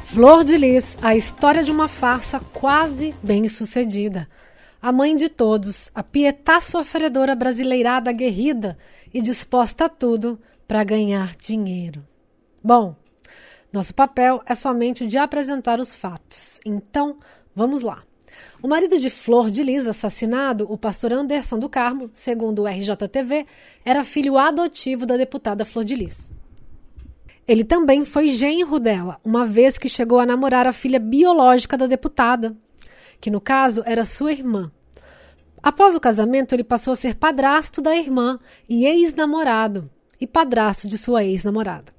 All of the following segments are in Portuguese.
Flor de Lis, a história de uma farsa quase bem-sucedida. A mãe de todos, a pietá sofredora brasileirada aguerrida e disposta a tudo para ganhar dinheiro. Bom, nosso papel é somente o de apresentar os fatos. Então, vamos lá. O marido de Flor de Lis, assassinado, o pastor Anderson do Carmo, segundo o RJTV, era filho adotivo da deputada Flor de Lis. Ele também foi genro dela, uma vez que chegou a namorar a filha biológica da deputada, que no caso era sua irmã. Após o casamento, ele passou a ser padrasto da irmã e ex-namorado, e padrasto de sua ex-namorada.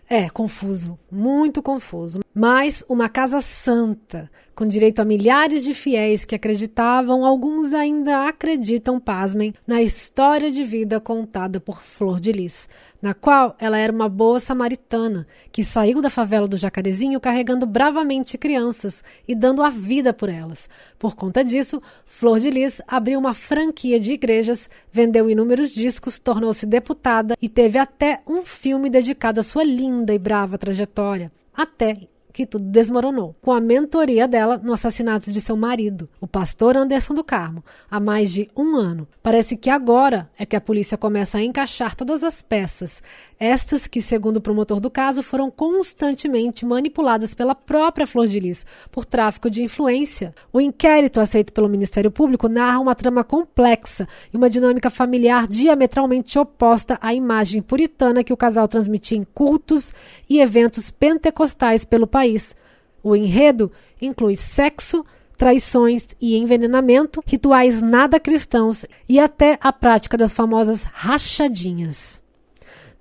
É, confuso, muito confuso. Mas uma casa santa, com direito a milhares de fiéis que acreditavam, alguns ainda acreditam, pasmem, na história de vida contada por Flor de Lis, na qual ela era uma boa samaritana, que saiu da favela do Jacarezinho carregando bravamente crianças e dando a vida por elas. Por conta disso, Flor de Lis abriu uma franquia de igrejas, vendeu inúmeros discos, tornou-se deputada e teve até um filme dedicado à sua linda e brava trajetória. Até que tudo desmoronou, com a mentoria dela no assassinato de seu marido, o pastor Anderson do Carmo, há mais de um ano. Parece que agora é que a polícia começa a encaixar todas as peças, estas que, segundo o promotor do caso, foram constantemente manipuladas pela própria Flor de Lis por tráfico de influência. O inquérito aceito pelo Ministério Público narra uma trama complexa e uma dinâmica familiar diametralmente oposta à imagem puritana que o casal transmitia em cultos e eventos pentecostais pelo país. O enredo inclui sexo, traições e envenenamento, rituais nada cristãos e até a prática das famosas rachadinhas.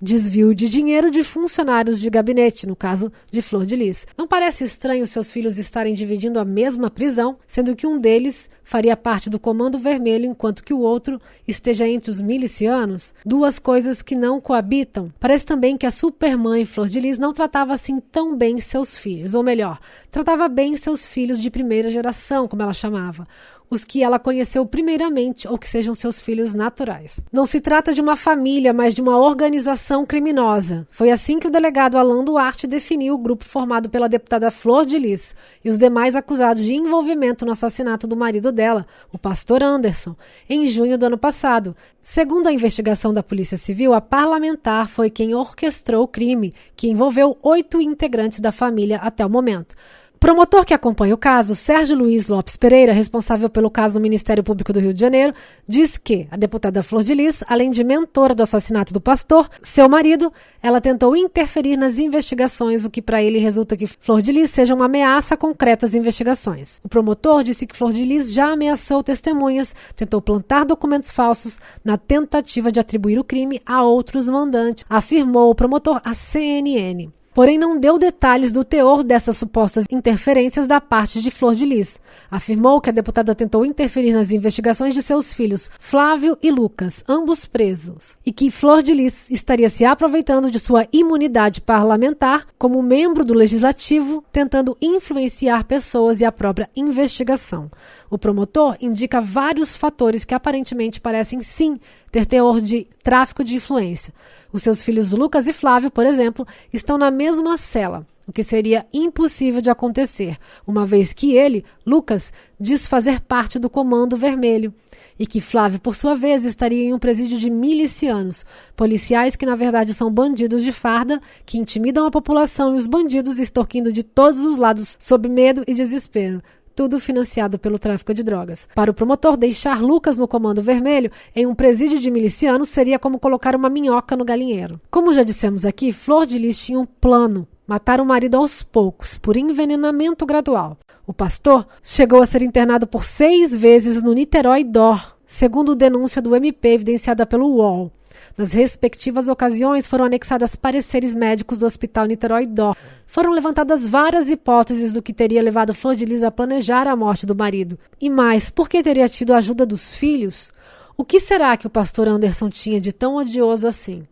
Desvio de dinheiro de funcionários de gabinete, no caso de Flor de Lis. Não parece estranho seus filhos estarem dividindo a mesma prisão, sendo que um deles faria parte do Comando Vermelho, enquanto que o outro esteja entre os milicianos? Duas coisas que não coabitam. Parece também que a supermãe Flor de Lis não tratava assim tão bem seus filhos, ou melhor, tratava bem seus filhos de primeira geração, como ela chamava, os que ela conheceu primeiramente ou que sejam seus filhos naturais. Não se trata de uma família, mas de uma organização criminosa. Foi assim que o delegado Alan Duarte definiu o grupo formado pela deputada Flor de Lis e os demais acusados de envolvimento no assassinato do marido dela, o pastor Anderson, em junho do ano passado. Segundo a investigação da Polícia Civil, a parlamentar foi quem orquestrou o crime, que envolveu 8 integrantes da família até o momento. O promotor que acompanha o caso, Sérgio Luiz Lopes Pereira, responsável pelo caso no Ministério Público do Rio de Janeiro, diz que a deputada Flor de Lis, além de mentora do assassinato do pastor, seu marido, ela tentou interferir nas investigações, o que para ele resulta que Flor de Lis seja uma ameaça concreta às investigações. O promotor disse que Flor de Lis já ameaçou testemunhas, tentou plantar documentos falsos na tentativa de atribuir o crime a outros mandantes, afirmou o promotor à CNN. Porém, não deu detalhes do teor dessas supostas interferências da parte de Flor de Lis. Afirmou que a deputada tentou interferir nas investigações de seus filhos, Flávio e Lucas, ambos presos, e que Flor de Lis estaria se aproveitando de sua imunidade parlamentar como membro do Legislativo, tentando influenciar pessoas e a própria investigação. O promotor indica vários fatores que aparentemente parecem sim ter teor de tráfico de influência. Os seus filhos Lucas e Flávio, por exemplo, estão na mesma cela, o que seria impossível de acontecer, uma vez que ele, Lucas, diz fazer parte do Comando Vermelho, e que Flávio, por sua vez, estaria em um presídio de milicianos, policiais que na verdade são bandidos de farda, que intimidam a população e os bandidos extorquindo de todos os lados sob medo e desespero. Tudo financiado pelo tráfico de drogas. Para o promotor, deixar Lucas no Comando Vermelho em um presídio de milicianos seria como colocar uma minhoca no galinheiro. Como já dissemos aqui, Flor de Lis tinha um plano: matar o marido aos poucos, por envenenamento gradual. O pastor chegou a ser internado por 6 vezes no Niterói DOR, segundo denúncia do MP evidenciada pelo UOL. Nas respectivas ocasiões, foram anexadas pareceres médicos do Hospital Niterói DOR. Foram levantadas várias hipóteses do que teria levado Flor de Lis a planejar a morte do marido. E mais, por que teria tido a ajuda dos filhos? O que será que o pastor Anderson tinha de tão odioso assim?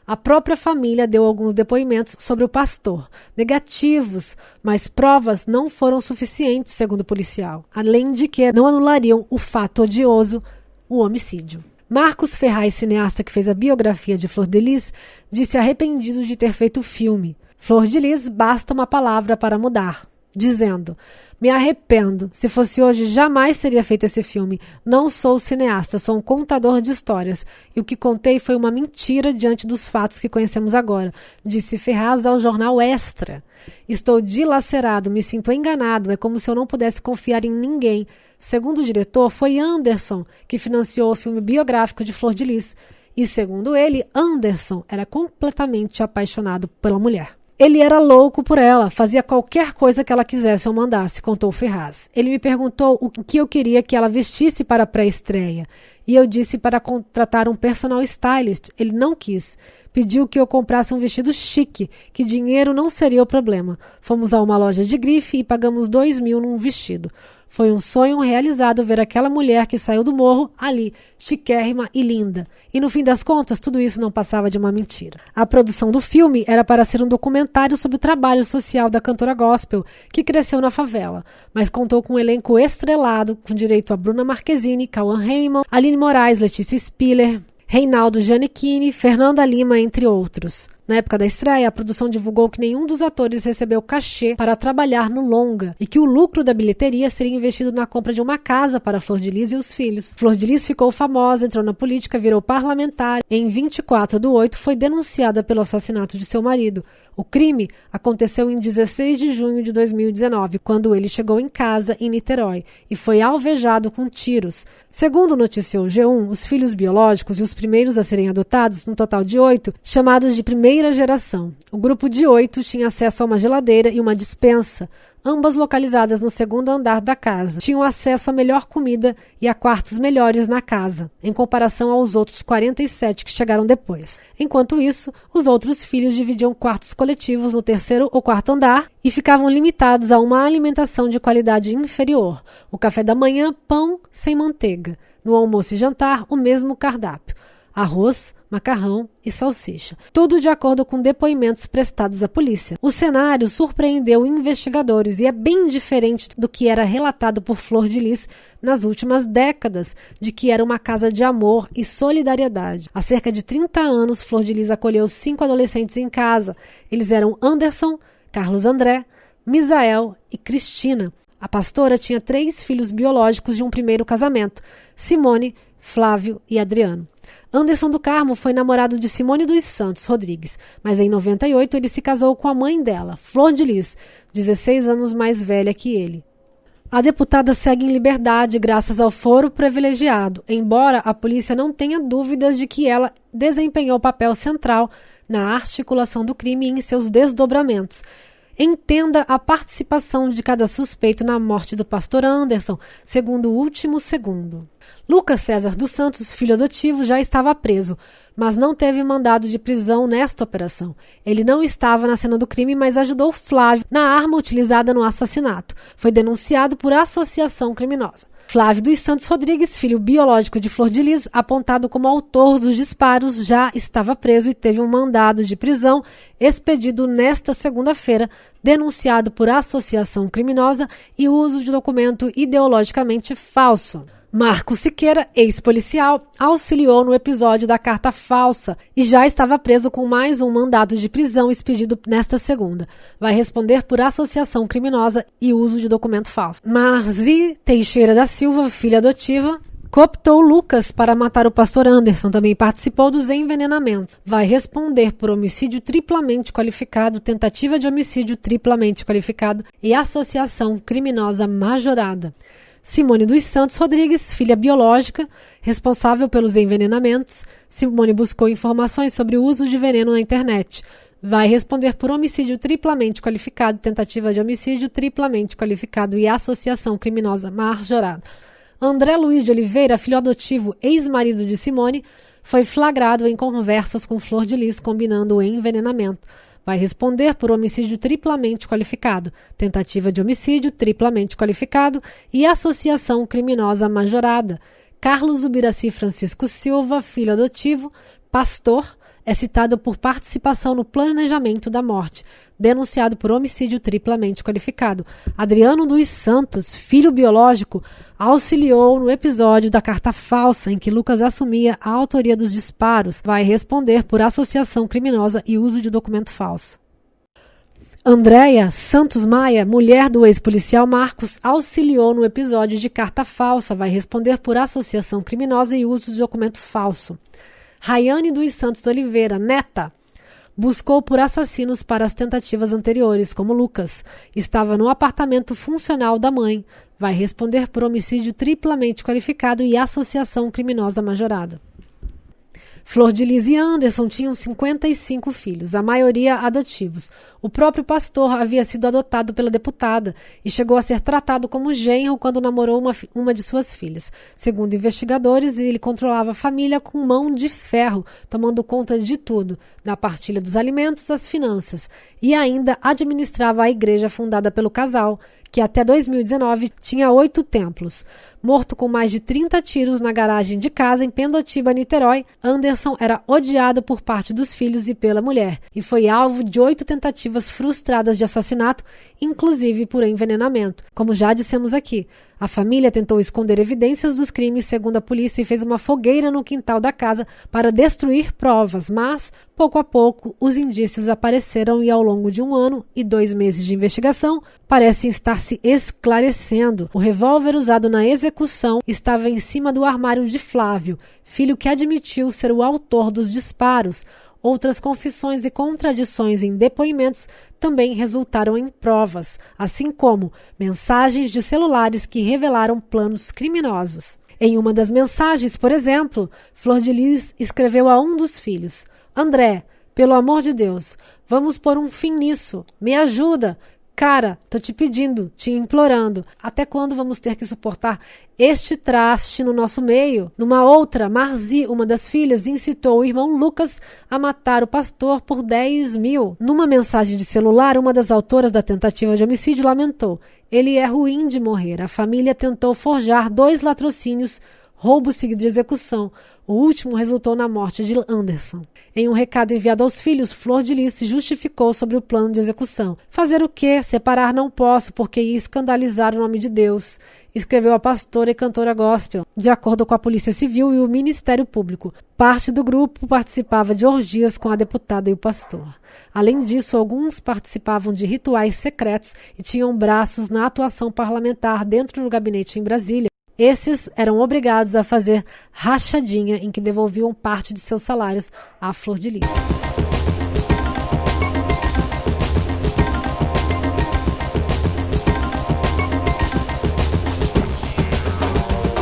A própria família deu alguns depoimentos sobre o pastor, negativos, mas provas não foram suficientes, segundo o policial, além de que não anulariam o fato odioso, o homicídio. Marcos Ferraz, cineasta que fez a biografia de Flor de Lis, disse arrependido de ter feito o filme. Flor de Lis basta uma palavra para mudar, dizendo: me arrependo, se fosse hoje jamais teria feito esse filme. Não sou cineasta, sou um contador de histórias. E o que contei foi uma mentira diante dos fatos que conhecemos agora, disse Ferraz ao jornal Extra. Estou dilacerado, me sinto enganado, é como se eu não pudesse confiar em ninguém. Segundo o diretor, foi Anderson que financiou o filme biográfico de Flor de Lis. E segundo ele, Anderson era completamente apaixonado pela mulher. Ele era louco por ela, fazia qualquer coisa que ela quisesse ou mandasse, contou Ferraz. Ele me perguntou o que eu queria que ela vestisse para a pré-estreia. E eu disse para contratar um personal stylist. Ele não quis. Pediu que eu comprasse um vestido chique, que dinheiro não seria o problema. Fomos a uma loja de grife e pagamos 2.000 num vestido. Foi um sonho realizado ver aquela mulher que saiu do morro ali, chiquérrima e linda. E no fim das contas, tudo isso não passava de uma mentira. A produção do filme era para ser um documentário sobre o trabalho social da cantora gospel, que cresceu na favela, mas contou com um elenco estrelado, com direito a Bruna Marquezine, Cauã Raymond, Aline Moraes, Letícia Spiller, Reinaldo Giannichini, Fernanda Lima, entre outros. Na época da estreia, a produção divulgou que nenhum dos atores recebeu cachê para trabalhar no longa e que o lucro da bilheteria seria investido na compra de uma casa para Flor de Lis e os filhos. Flor de Lis ficou famosa, entrou na política, virou parlamentar e em 24/8 foi denunciada pelo assassinato de seu marido. O crime aconteceu em 16 de junho de 2019, quando ele chegou em casa em Niterói e foi alvejado com tiros. Segundo noticiou o G1, os filhos biológicos e os primeiros a serem adotados, no total de 8, chamados de primeira geração. O grupo de 8 tinha acesso a uma geladeira e uma despensa, ambas localizadas no segundo andar da casa. Tinham acesso a melhor comida e a quartos melhores na casa, em comparação aos outros 47 que chegaram depois. Enquanto isso, os outros filhos dividiam quartos coletivos no terceiro ou quarto andar e ficavam limitados a uma alimentação de qualidade inferior. O café da manhã, pão sem manteiga. No almoço e jantar, o mesmo cardápio: arroz, macarrão e salsicha. Tudo de acordo com depoimentos prestados à polícia. O cenário surpreendeu investigadores e é bem diferente do que era relatado por Flor de Lis nas últimas décadas, de que era uma casa de amor e solidariedade. Há cerca de 30 anos, Flor de Lis acolheu 5 adolescentes em casa. Eles eram Anderson, Carlos André, Misael e Cristina. A pastora tinha 3 filhos biológicos de um primeiro casamento: Simone, Flávio e Adriano. Anderson do Carmo foi namorado de Simone dos Santos Rodrigues, mas em 98 ele se casou com a mãe dela, Flor de Lis, 16 anos mais velha que ele. A deputada segue em liberdade graças ao foro privilegiado, embora a polícia não tenha dúvidas de que ela desempenhou papel central na articulação do crime e em seus desdobramentos. Entenda a participação de cada suspeito na morte do pastor Anderson, segundo o último segundo. Lucas César dos Santos, filho adotivo, já estava preso, mas não teve mandado de prisão nesta operação. Ele não estava na cena do crime, mas ajudou Flávio na arma utilizada no assassinato. Foi denunciado por associação criminosa. Flávio dos Santos Rodrigues, filho biológico de Flor de Lis, apontado como autor dos disparos, já estava preso e teve um mandado de prisão expedido nesta segunda-feira, denunciado por associação criminosa e uso de documento ideologicamente falso. Marco Siqueira, ex-policial, auxiliou no episódio da carta falsa e já estava preso com mais um mandado de prisão expedido nesta segunda. Vai responder por associação criminosa e uso de documento falso. Marzi Teixeira da Silva, filha adotiva, cooptou Lucas para matar o pastor Anderson, também participou dos envenenamentos. Vai responder por homicídio triplamente qualificado, tentativa de homicídio triplamente qualificado e associação criminosa majorada. Simone dos Santos Rodrigues, filha biológica, responsável pelos envenenamentos. Simone buscou informações sobre o uso de veneno na internet. Vai responder por homicídio triplamente qualificado, tentativa de homicídio triplamente qualificado e associação criminosa majorada. André Luiz de Oliveira, filho adotivo, ex-marido de Simone, foi flagrado em conversas com Flor de Lis combinando o envenenamento. Vai responder por homicídio triplamente qualificado, tentativa de homicídio triplamente qualificado e associação criminosa majorada. Carlos Ubiraci Francisco Silva, filho adotivo, pastor, é citado por participação no planejamento da morte, denunciado por homicídio triplamente qualificado. Adriano dos Santos, filho biológico, auxiliou no episódio da carta falsa em que Lucas assumia a autoria dos disparos. Vai responder por associação criminosa e uso de documento falso. Andréia Santos Maia, mulher do ex-policial Marcos, auxiliou no episódio de carta falsa, vai responder por associação criminosa e uso de documento falso. Rayane dos Santos Oliveira, neta, buscou por assassinos para as tentativas anteriores, como Lucas. Estava no apartamento funcional da mãe. Vai responder por homicídio triplamente qualificado e associação criminosa majorada. Flor de Lis e Anderson tinham 55 filhos, a maioria adotivos. O próprio pastor havia sido adotado pela deputada e chegou a ser tratado como genro quando namorou uma de suas filhas. Segundo investigadores, ele controlava a família com mão de ferro, tomando conta de tudo, da partilha dos alimentos às finanças, e ainda administrava a igreja fundada pelo casal, que até 2019 tinha 8 templos. Morto com mais de 30 tiros na garagem de casa em Pendotiba, Niterói, Anderson era odiado por parte dos filhos e pela mulher, e foi alvo de 8 tentativas frustradas de assassinato, inclusive por envenenamento. Como já dissemos aqui, a família tentou esconder evidências dos crimes, segundo a polícia, e fez uma fogueira no quintal da casa para destruir provas, mas, pouco a pouco, os indícios apareceram e, ao longo de 1 ano e 2 meses de investigação, parecem estar se esclarecendo. O revólver usado na execução estava em cima do armário de Flávio, filho que admitiu ser o autor dos disparos. Outras confissões e contradições em depoimentos também resultaram em provas, assim como mensagens de celulares que revelaram planos criminosos. Em uma das mensagens, por exemplo, Flor de Lis escreveu a um dos filhos: André, pelo amor de Deus, vamos pôr um fim nisso, me ajuda. Cara, tô te pedindo, te implorando. Até quando vamos ter que suportar este traste no nosso meio? Numa outra, Marzi, uma das filhas, incitou o irmão Lucas a matar o pastor por 10 mil. Numa mensagem de celular, uma das autoras da tentativa de homicídio lamentou: ele é ruim de morrer. A família tentou forjar 2 latrocínios, roubo seguido de execução. O último resultou na morte de Anderson. Em um recado enviado aos filhos, Flor de Lis se justificou sobre o plano de execução. Fazer o quê? Separar não posso, porque ia escandalizar o nome de Deus, escreveu a pastora e cantora gospel. De acordo com a Polícia Civil e o Ministério Público, parte do grupo participava de orgias com a deputada e o pastor. Além disso, alguns participavam de rituais secretos e tinham braços na atuação parlamentar dentro do gabinete em Brasília. Esses eram obrigados a fazer rachadinha em que devolviam parte de seus salários à Flor de Lis.